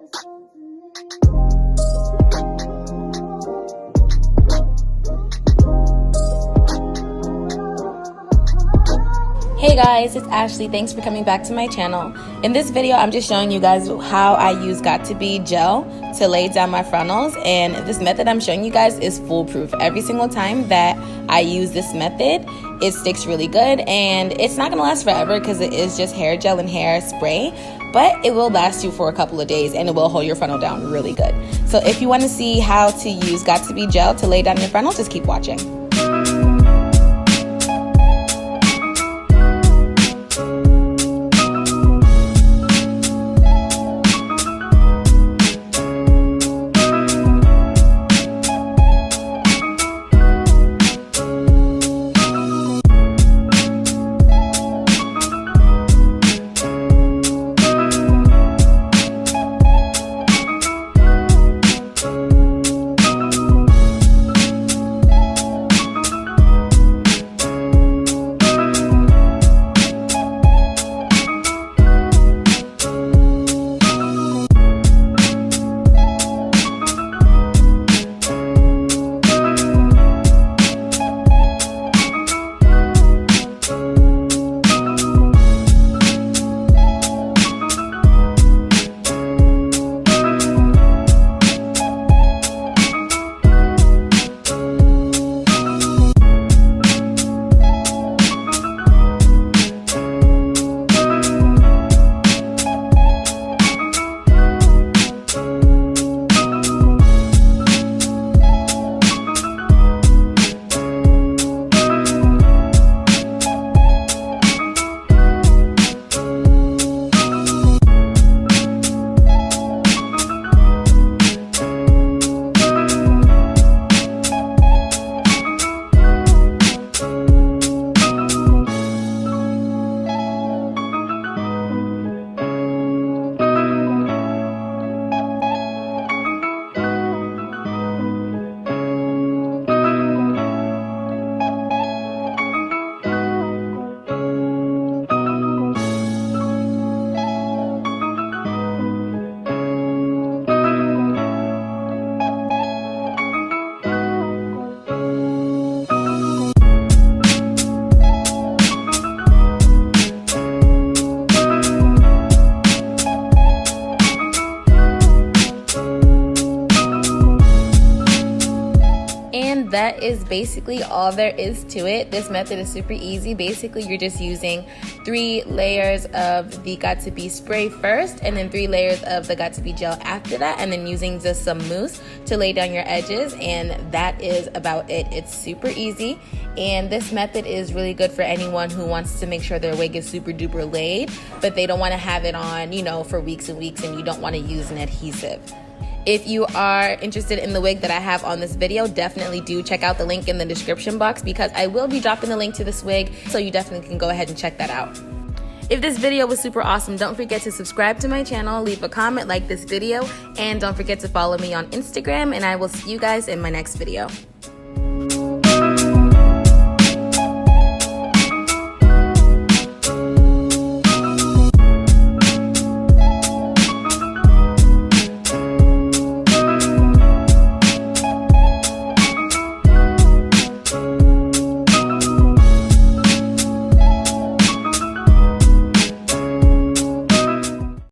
Hey guys, it's Ashley. Thanks for coming back to my channel. In this video, I'm just showing you guys how I use Got2B gel to lay down my frontals, and this method I'm showing you guys is foolproof. Every single time that I use this method, it sticks really good, and it's not gonna last forever because it is just hair gel and hair spray, but it will last you for a couple of days and it will hold your frontal down really good. So if you want to see how to use Got2B gel to lay down your frontal, just keep watching. And that is basically all there is to it. This method is super easy. Basically, you're just using 3 layers of the Got2B spray first, and then 3 layers of the Got2B gel after that, and then using just some mousse to lay down your edges, and that is about it. It's super easy, and this method is really good for anyone who wants to make sure their wig is super duper laid, but they don't want to have it on, you know, for weeks and weeks, and you don't want to use an adhesive. If you are interested in the wig that I have on this video, definitely do check out the link in the description box, because I will be dropping the link to this wig, so you definitely can go ahead and check that out. If this video was super awesome, don't forget to subscribe to my channel, leave a comment, like this video, and don't forget to follow me on Instagram, and I will see you guys in my next video.